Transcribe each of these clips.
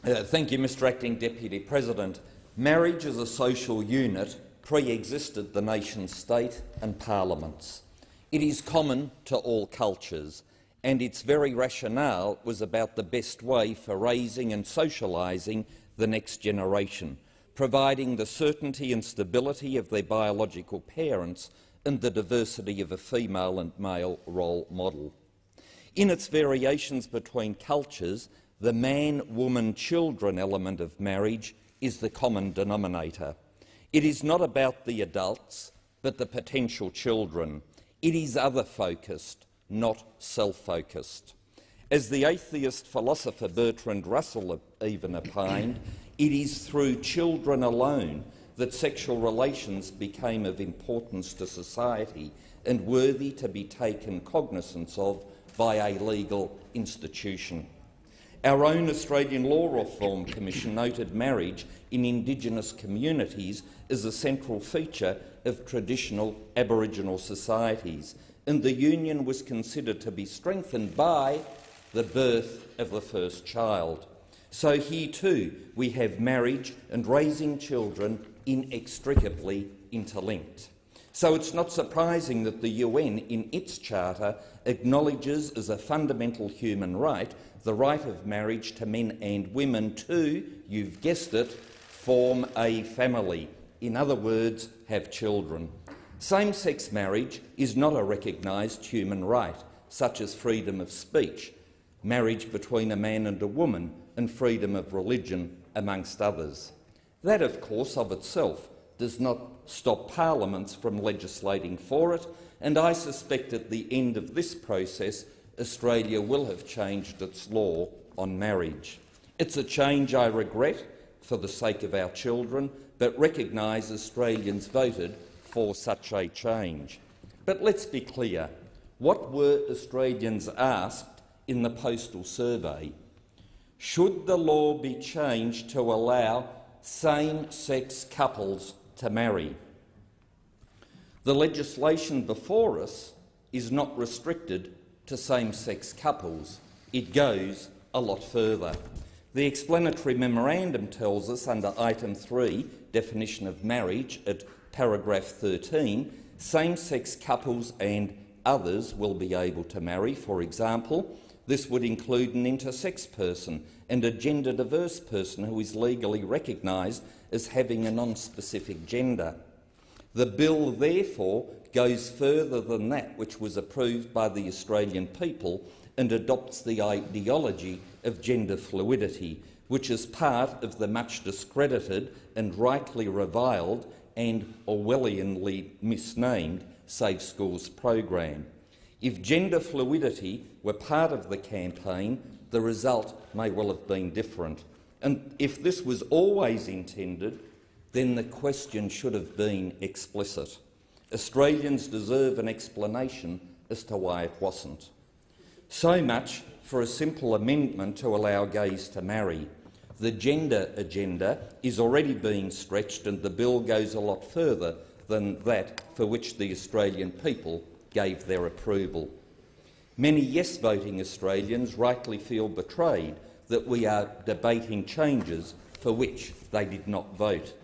Thank you, Mr Acting Deputy President. Marriage as a social unit pre-existed the nation-state and parliaments. It is common to all cultures, and its very rationale was about the best way for raising and socialising the next generation, providing the certainty and stability of their biological parents and the diversity of a female and male role model. In its variations between cultures, the man-woman-children element of marriage is the common denominator. It is not about the adults, but the potential children. It is other-focused, not self-focused. As the atheist philosopher Bertrand Russell even opined, it is through children alone that sexual relations became of importance to society and worthy to be taken cognizance of by a legal institution. Our own Australian Law Reform Commission noted marriage in Indigenous communities as a central feature of traditional Aboriginal societies, and the union was considered to be strengthened by the birth of the first child. So here too we have marriage and raising children inextricably interlinked. So it's not surprising that the UN in its charter acknowledges as a fundamental human right the right of marriage to men and women to, you've guessed it, form a family. In other words, have children. Same-sex marriage is not a recognised human right, such as freedom of speech, marriage between a man and a woman, and freedom of religion, amongst others. That, of course, of itself does not stop parliaments from legislating for it, and I suspect at the end of this process Australia will have changed its law on marriage. It's a change I regret for the sake of our children, but recognise Australians voted for such a change. But let's be clear, what were Australians asked in the postal survey? Should the law be changed to allow same-sex couples to marry? The legislation before us is not restricted to same-sex couples. It goes a lot further. The explanatory memorandum tells us under item 3, definition of marriage, at paragraph 13, same-sex couples and others will be able to marry. For example, this would include an intersex person and a gender-diverse person who is legally recognised as having a non-specific gender. The bill, therefore, goes further than that which was approved by the Australian people and adopts the ideology of gender fluidity, which is part of the much discredited and rightly reviled and Orwellianly misnamed Safe Schools program. If gender fluidity were part of the campaign, the result may well have been different. And if this was always intended, then the question should have been explicit. Australians deserve an explanation as to why it wasn't. So much for a simple amendment to allow gays to marry. The gender agenda is already being stretched, and the bill goes a lot further than that for which the Australian people gave their approval. Many yes-voting Australians rightly feel betrayed that we are debating changes for which they did not vote.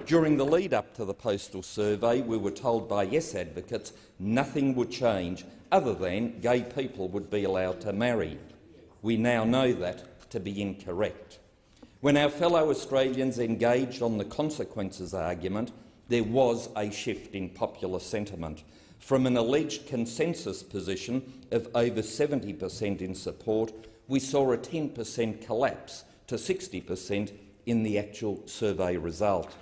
During the lead-up to the postal survey, we were told by yes advocates nothing would change other than gay people would be allowed to marry. We now know that to be incorrect. When our fellow Australians engaged on the consequences argument, there was a shift in popular sentiment. From an alleged consensus position of over 70% in support, we saw a 10% collapse to 60% in the actual survey result.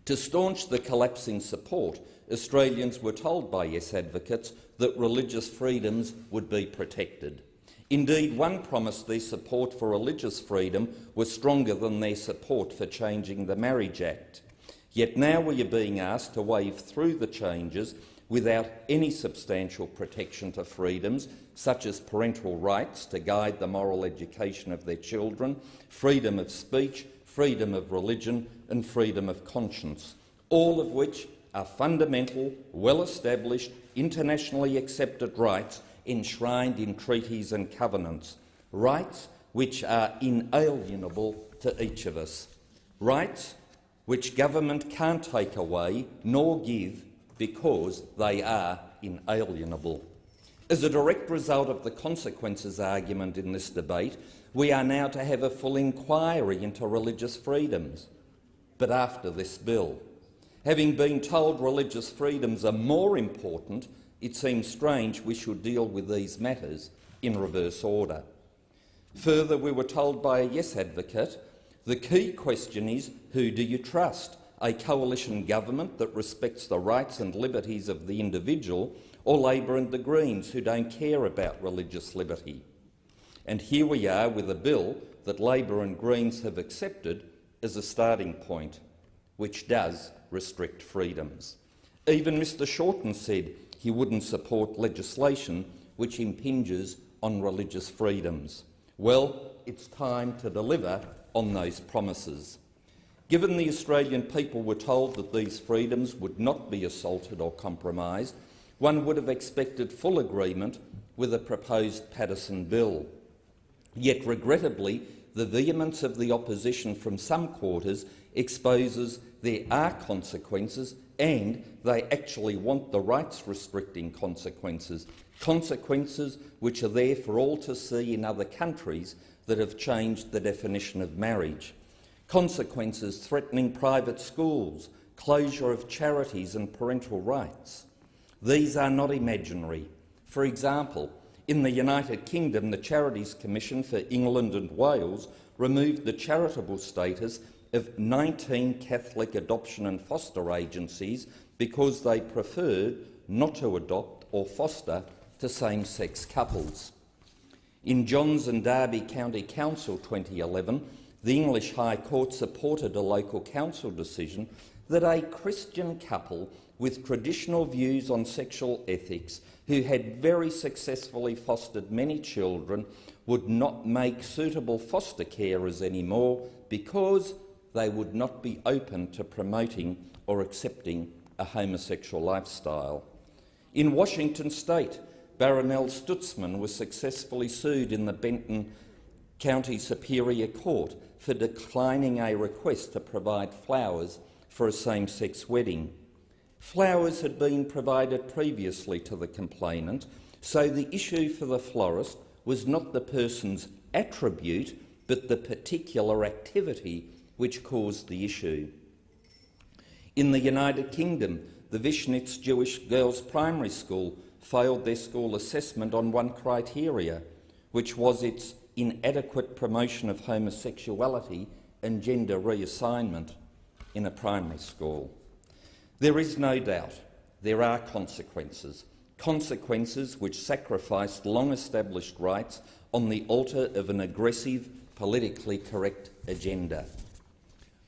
To staunch the collapsing support, Australians were told by yes advocates that religious freedoms would be protected. Indeed, one promised their support for religious freedom was stronger than their support for changing the Marriage Act. Yet now we are being asked to wave through the changes without any substantial protection to freedoms, such as parental rights to guide the moral education of their children, freedom of speech, freedom of religion and freedom of conscience, all of which are fundamental, well-established, internationally accepted rights enshrined in treaties and covenants, rights which are inalienable to each of us. Rights which government can't take away nor give because they are inalienable. As a direct result of the consequences argument in this debate, we are now to have a full inquiry into religious freedoms. But after this bill, having been told religious freedoms are more important, it seems strange we should deal with these matters in reverse order. Further, we were told by a Yes advocate, the key question is, who do you trust? A coalition government that respects the rights and liberties of the individual, or Labor and the Greens who don't care about religious liberty? And here we are with a bill that Labor and Greens have accepted as a starting point, which does restrict freedoms. Even Mr Shorten said he wouldn't support legislation which impinges on religious freedoms. Well, it's time to deliver on those promises. Given the Australian people were told that these freedoms would not be assaulted or compromised, one would have expected full agreement with the proposed Patterson bill. Yet, regrettably, the vehemence of the opposition from some quarters exposes there are consequences, and they actually want the rights-restricting consequences, consequences which are there for all to see in other countries that have changed the definition of marriage. Consequences threatening private schools, closure of charities and parental rights. These are not imaginary. For example, in the United Kingdom, the Charities Commission for England and Wales removed the charitable status of 19 Catholic adoption and foster agencies because they preferred not to adopt or foster to same-sex couples. In Johns and Derby County Council 2011, the English High Court supported a local council decision that a Christian couple with traditional views on sexual ethics who had very successfully fostered many children would not make suitable foster carers anymore because they would not be open to promoting or accepting a homosexual lifestyle. In Washington state, Baronel Stutzman was successfully sued in the Benton County Superior Court for declining a request to provide flowers for a same-sex wedding. Flowers had been provided previously to the complainant, so the issue for the florist was not the person's attribute, but the particular activity which caused the issue. In the United Kingdom, the Vishnitz Jewish Girls Primary School failed their school assessment on one criteria, which was its inadequate promotion of homosexuality and gender reassignment in a primary school. There is no doubt there are consequences, consequences which sacrificed long-established rights on the altar of an aggressive, politically correct agenda.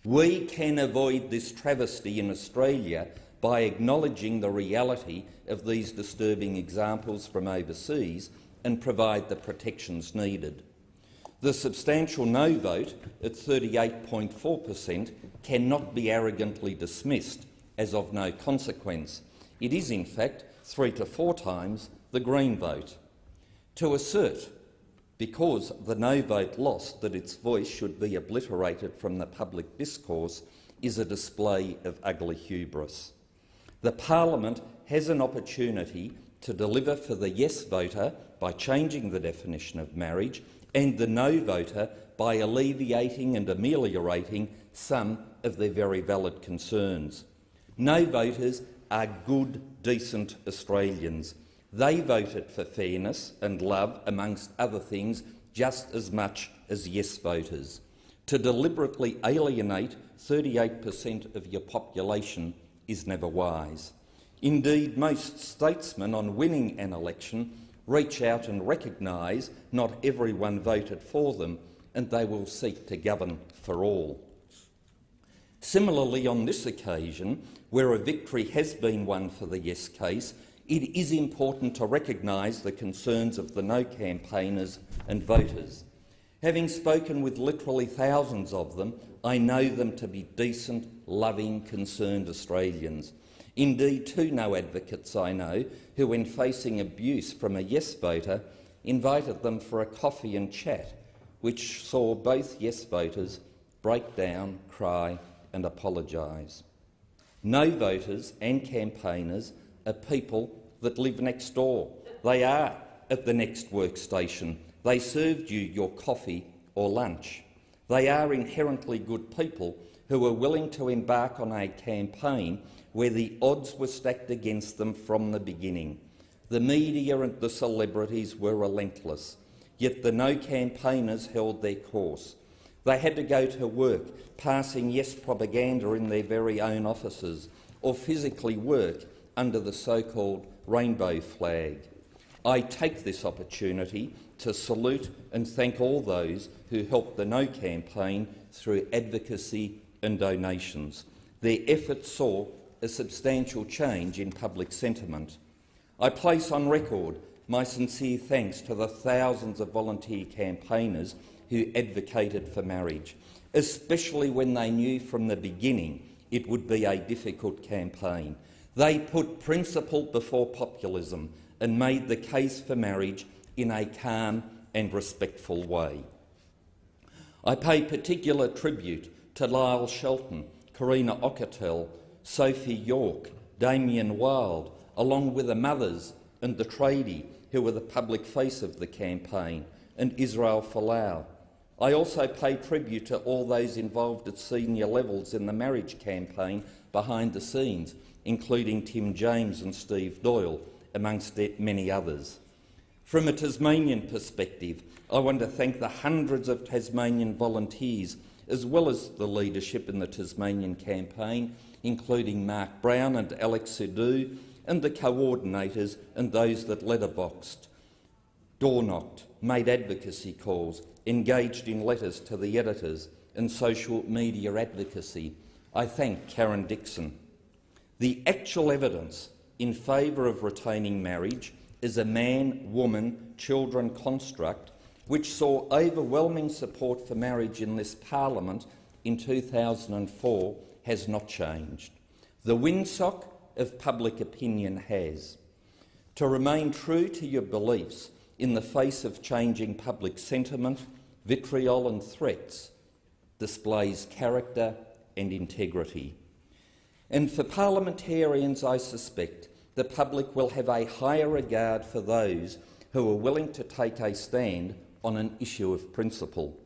We can avoid this travesty in Australia by acknowledging the reality of these disturbing examples from overseas and provide the protections needed. The substantial no vote at 38.4% cannot be arrogantly dismissed as of no consequence. It is, in fact, 3 to 4 times the Green vote. To assert, because the no vote lost, that its voice should be obliterated from the public discourse is a display of ugly hubris. The Parliament has an opportunity to deliver for the yes voter by changing the definition of marriage and the no voter by alleviating and ameliorating some of their very valid concerns. No voters are good, decent Australians. They voted for fairness and love, amongst other things, just as much as yes voters. To deliberately alienate 38% of your population is never wise. Indeed, most statesmen on winning an election reach out and recognise not everyone voted for them, and they will seek to govern for all. Similarly, on this occasion, where a victory has been won for the yes case, it is important to recognise the concerns of the no campaigners and voters. Having spoken with literally thousands of them, I know them to be decent, loving, concerned Australians. Indeed, 2 no advocates I know who, when facing abuse from a yes voter, invited them for a coffee and chat, which saw both yes voters break down, cry and apologise. No voters and campaigners are people that live next door. They are at the next workstation. They served you your coffee or lunch. They are inherently good people who are willing to embark on a campaign where the odds were stacked against them from the beginning. The media and the celebrities were relentless, yet the no campaigners held their course. They had to go to work, passing yes propaganda in their very own offices, or physically work under the so-called rainbow flag. I take this opportunity to salute and thank all those who helped the No campaign through advocacy and donations. Their efforts saw a substantial change in public sentiment. I place on record my sincere thanks to the thousands of volunteer campaigners who advocated for marriage, especially when they knew from the beginning it would be a difficult campaign. They put principle before populism and made the case for marriage in a calm and respectful way. I pay particular tribute to Lyle Shelton, Karina Ockertell, Sophie York, Damien Wild, along with the mothers and the tradie who were the public face of the campaign, and Israel Folau. I also pay tribute to all those involved at senior levels in the marriage campaign behind the scenes, including Tim James and Steve Doyle, amongst many others. From a Tasmanian perspective, I want to thank the hundreds of Tasmanian volunteers, as well as the leadership in the Tasmanian campaign, including Mark Brown and Alex Sidhu, and the coordinators and those that letterboxed, door-knocked, made advocacy calls, engaged in letters to the editors and social media advocacy. I thank Karen Dixon. The actual evidence in favour of retaining marriage is a man-woman-children construct which saw overwhelming support for marriage in this parliament in 2004 has not changed. The windsock of public opinion has. To remain true to your beliefs in the face of changing public sentiment, vitriol and threats displays character and integrity. And for parliamentarians, I suspect the public will have a higher regard for those who are willing to take a stand on an issue of principle.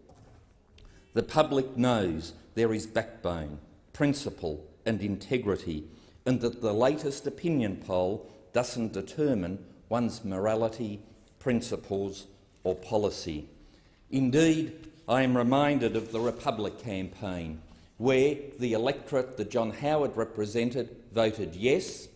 The public knows there is backbone, principle and integrity, and that the latest opinion poll doesn't determine one's morality, principles or policy. Indeed, I am reminded of the Republic campaign, where the electorate that John Howard represented voted yes,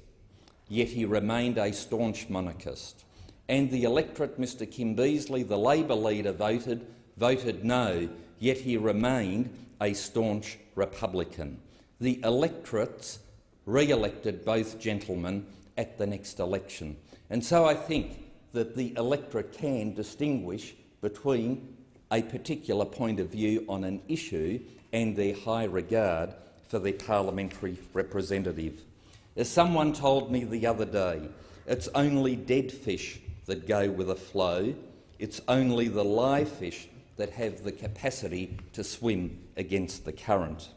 yet he remained a staunch monarchist. And the electorate Mr Kim Beazley, the Labor leader, voted no, yet he remained a staunch Republican. The electorates re-elected both gentlemen at the next election. And so I think that the electorate can distinguish between a particular point of view on an issue and their high regard for their parliamentary representative. As someone told me the other day, it's only dead fish that go with a flow. It's only the live fish that have the capacity to swim against the current.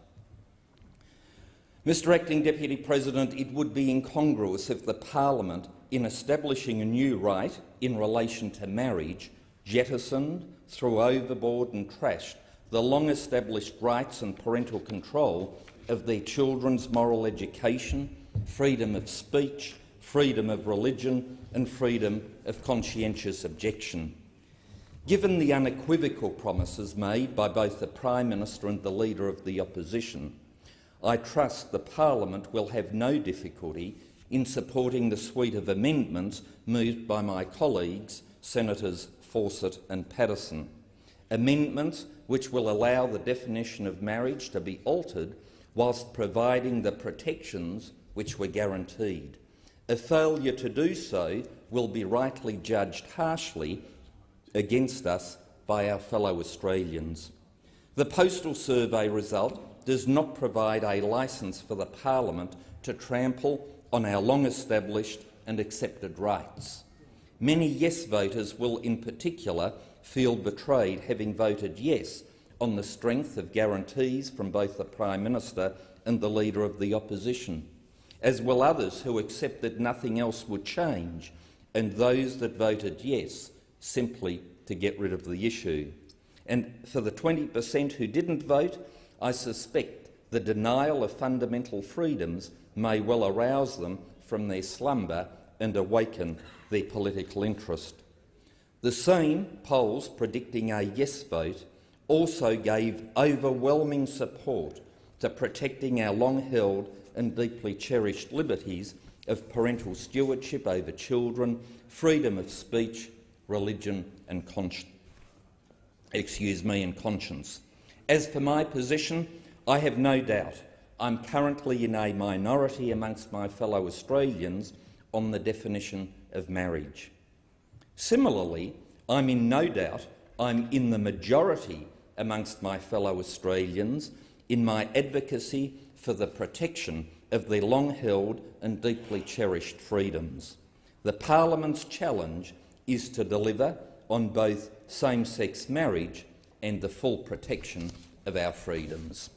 Mr Acting Deputy President, it would be incongruous if the Parliament, in establishing a new right in relation to marriage, jettisoned, threw overboard and trashed the long-established rights and parental control of their children's moral education, freedom of speech, freedom of religion and freedom of conscientious objection. Given the unequivocal promises made by both the Prime Minister and the Leader of the Opposition, I trust the Parliament will have no difficulty in supporting the suite of amendments moved by my colleagues, Senators Fawcett and Patterson. Amendments which will allow the definition of marriage to be altered whilst providing the protections which were guaranteed. A failure to do so will be rightly judged harshly against us by our fellow Australians. The postal survey result does not provide a licence for the Parliament to trample on our long-established and accepted rights. Many yes voters will in particular feel betrayed, having voted yes on the strength of guarantees from both the Prime Minister and the Leader of the Opposition, as will others who accept that nothing else would change, and those that voted yes simply to get rid of the issue. And for the 20% who didn't vote, I suspect the denial of fundamental freedoms may well arouse them from their slumber and awaken their political interest. The same polls predicting a yes vote also gave overwhelming support to protecting our long-held and deeply cherished liberties of parental stewardship over children, freedom of speech, religion and conscience. As for my position, I have no doubt I'm currently in a minority amongst my fellow Australians on the definition of marriage. Similarly, I'm in no doubt I'm in the majority amongst my fellow Australians in my advocacy for the protection of their long-held and deeply cherished freedoms. The Parliament's challenge is to deliver on both same-sex marriage and the full protection of our freedoms.